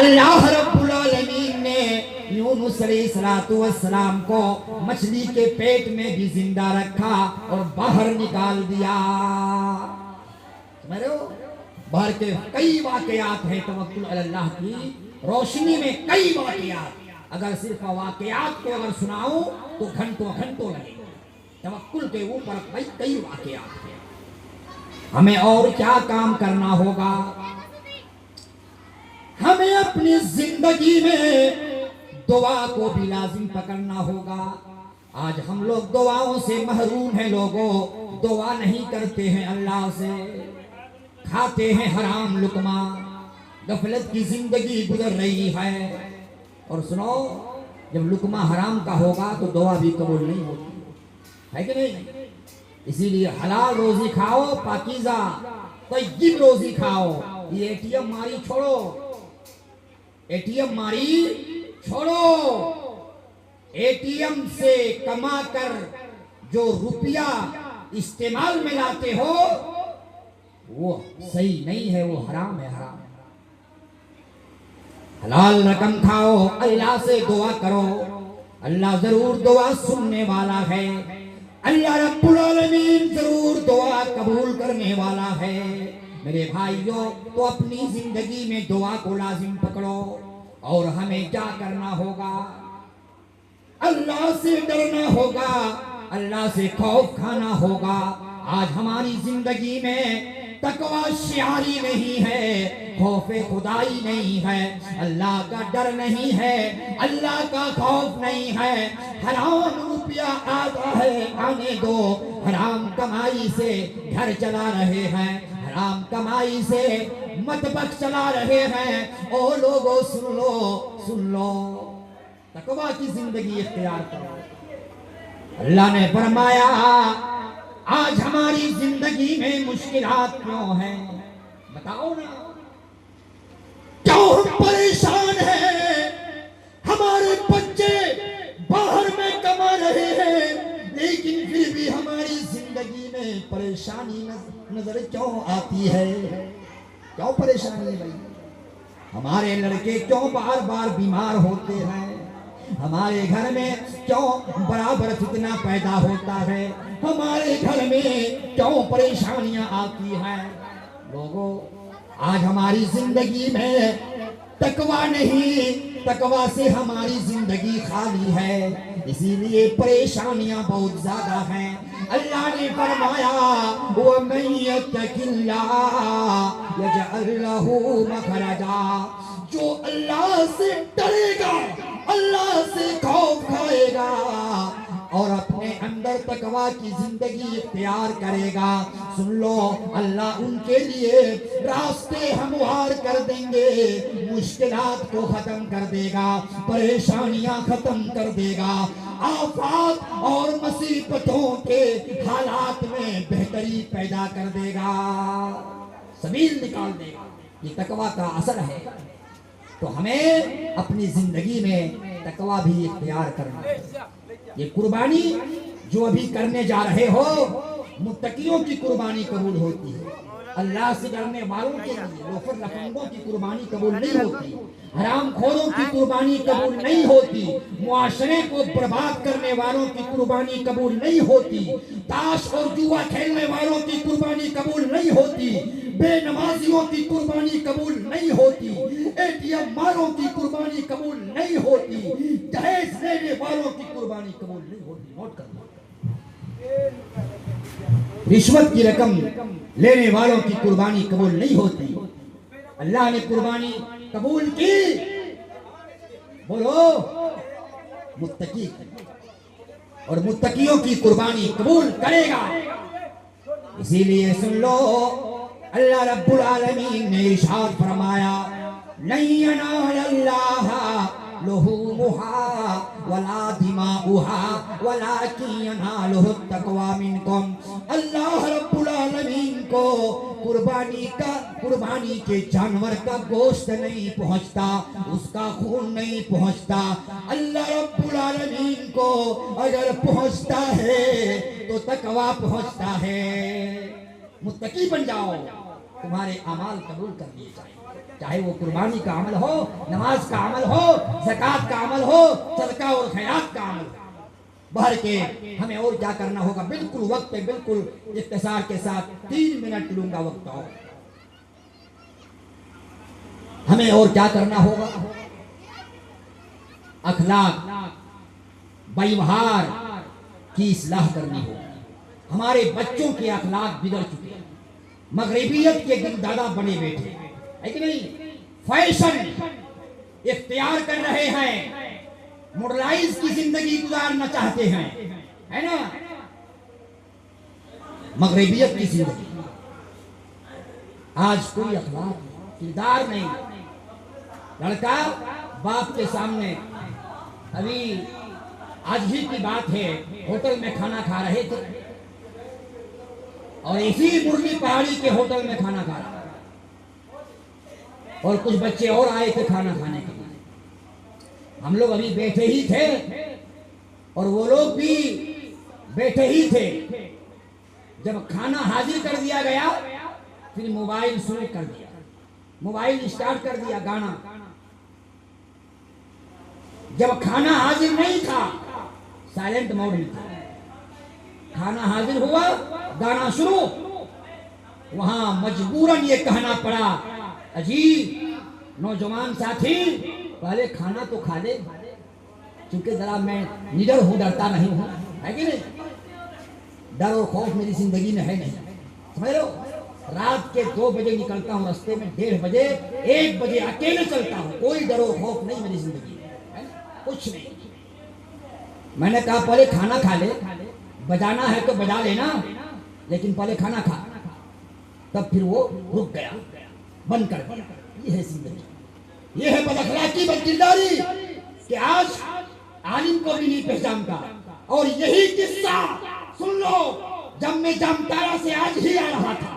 अल्लाह रब्बुल आलमीन ने यूनुस अलैहिस्सलाम को मछली के पेट में भी जिंदा रखा और बाहर निकाल दिया। समझ रहे हो? बाहर के कई वाकयात हैं तवक्कुल अल्लाह की रोशनी में, कई वाकयात। अगर सिर्फ वाकयात को अगर सुनाऊं तो घंटों घंटों लगेगा। तवक्कुल के ऊपर कई वाकयात हैं। हमें और क्या काम करना होगा? हमें अपनी जिंदगी में दुआ को भी लाजिम पकड़ना होगा। आज हम लोग दुआओं से महरूम हैं। लोगों दुआ नहीं करते हैं अल्लाह से, खाते हैं हराम लुकमा, गफलत की जिंदगी गुजर रही है। और सुनो, जब लुकमा हराम का होगा तो दुआ भी कबूल नहीं होती है कि नहीं? इसीलिए हलाल रोजी खाओ, पाकीज़ा तय्यिब रोजी खाओ। ये एटीएम मारी छोड़ो, एटीएम मारी छोड़ो। एटीएम से कमा कर जो रुपया इस्तेमाल में लाते हो वो सही नहीं है, वो हराम है, हराम। हलाल रकम खाओ, अल्लाह से दुआ करो, अल्लाह जरूर दुआ सुनने वाला है। अल्लाह रब्बुल आलमीन जरूर दुआ कबूल करने वाला है। मेरे भाइयों, तो अपनी जिंदगी में दुआ को लाजिम पकड़ो। और हमें क्या करना होगा? अल्लाह से डरना होगा, अल्लाह से खौफ खाना होगा। आज हमारी जिंदगी में तकवा शियारी नहीं है, खौफे खुदाई नहीं है, अल्लाह का डर नहीं है, अल्लाह का खौफ नहीं है। हराम रुपया आता है, आने दो। हराम कमाई से घर चला रहे हैं, हराम कमाई से मतबख चला रहे हैं। ओ लोगों सुन लो, सुन लो, तकवा की जिंदगी इख्तियार करो। अल्लाह ने फरमाया, आज हमारी जिंदगी में मुश्किलात क्यों हैं? बताओ ना, क्यों हम परेशान हैं? हमारे बच्चे बाहर में कमा रहे हैं, लेकिन फिर भी हमारी जिंदगी में परेशानी नजर क्यों आती है? क्यों परेशानी है भाई? हमारे लड़के क्यों बार बार बीमार होते हैं? हमारे घर में क्यों बराबर फितना पैदा होता है? हमारे घर में क्यों परेशानियां आती हैं? लोगों, आज हमारी जिंदगी में तकवा नहीं, तकवा से हमारी जिंदगी खाली है, इसीलिए परेशानियां बहुत ज्यादा हैं। अल्लाह ने फरमाया, वमन यत्तकिल्लाह यजअल लहू मखरजा। जो अल्लाह से डरेगा, अल्लाह से खौफ खाएगा और अपने अंदर तकवा की जिंदगी इख्तियार करेगा, सुन लो, अल्लाह उनके लिए रास्ते हमवार कर देंगे, मुश्किलात को खत्म कर देगा, परेशानियां खत्म कर देगा, आफात और मुसीबतों के हालात में बेहतरी पैदा कर देगा, सबील निकाल देगा। ये तकवा का असर है। तो हमें अपनी जिंदगी में तकवा भी इख्तियार करना है। ये कुर्बानी जो अभी करने जा रहे हो, मुत्तकियों की कुर्बानी कबूल होती है, अल्लाह से डरने वालों के लिए। लोफर लफंगों की कुर्बानी कबूल नहीं होती, हरामखोरों की कुर्बानी कबूल नहीं होती, मुआशरे को बर्बाद करने वालों की कुर्बानी कबूल नहीं होती, ताश और जुआ खेलने वालों की कुर्बानी कबूल नहीं होती, बेनमाजियों की कुर्बानी कबूल नहीं होती, एटीएम मारों की कुर्बानी कबूल नहीं होती, दहेज लेने वालों की कुर्बानी कबूल नहीं होती। नोट कर लो, रिश्वत की रकम लेने वालों की कुर्बानी कबूल नहीं होती। अल्लाह ने कुर्बानी कबूल की, बोलो, मुत्तकी, और मुत्तकियों की कुर्बानी कबूल करेगा। इसीलिए सुन लो, अल्लाह रब्बुल आलमीन ने इरशाद फरमाया, नहीं यनालल्लाह लुहूमुहा वला दिमाउहा वलाकिन यनालुहु तक़वा मिनकुम। अल्लाह रब्बुल आलमीन को कुर्बानी के जानवर का गोश्त नहीं पहुंचता, उसका खून नहीं पहुंचता। अल्लाह रब्बुल आलमीन को अगर पहुंचता है तो तक़वा पहुंचता है। मुत्तकी बन जाओ, तुम्हारे अमाल कबूल कर लिए जाएंगे। चाहे वो कुर्बानी का अमल हो, नमाज का अमल हो, ज़कात का अमल हो, सदका और खैरात का अमल हो। भर के हमें और क्या करना होगा, बिल्कुल वक्त पे, बिल्कुल इख्तिसार के साथ 3 मिनट लूंगा वक्त और हमें और क्या करना होगा। अखलाक, व्यवहार की इस्लाह करनी होगी। हमारे बच्चों के अखलाक बिगड़ चुके हैं, मगरिबियत के दिन दादा बने बैठे है कि नहीं, फैशन इख्तियार कर रहे हैं, मॉडर्नाइज की जिंदगी गुजारना चाहते हैं, है ना, मगरिबियत की जिंदगी। आज कोई अखलाक किरदार नहीं। लड़का बाप के सामने, अभी आज ही की बात है, होटल में खाना खा रहे थे और इसी मुरली पहाड़ी के होटल में खाना खा रहा और कुछ बच्चे और आए थे खाना खाने के लिए। हम लोग अभी बैठे ही थे और वो लोग भी बैठे ही थे। जब खाना हाजिर कर दिया गया, फिर मोबाइल शुरू कर दिया, मोबाइल स्टार्ट कर दिया गाना। जब खाना हाजिर नहीं था, साइलेंट मोड में था, खाना हाजिर हुआ, गाना शुरू। वहां मजबूरन ये कहना पड़ा, अजीब नौजवान साथी, पहले खाना तो खा ले, क्योंकि जरा मैं निडर हूं, डरता नहीं हूं, है कि नहीं। डर और खौफ मेरी जिंदगी में है नहीं, समझ लो। रात के 2 बजे निकलता हूं रास्ते में, 1:30 बजे, 1 बजे अकेले चलता हूं, कोई डर और खौफ नहीं मेरी जिंदगी में, है ना, कुछ नहीं। मैंने कहा पहले खाना खा ले, बजाना है तो बजा लेना, लेकिन पहले खाना खा। तब फिर वो रुक गया, बंद कर दिया। ये है जिंदगी, ये है बदअखलाकी, बदकिरदारी कि आज आलिम को भी नहीं पहचानता। और यही किस्सा सुन लो, जब मैं जामताड़ा से आज ही आ रहा था,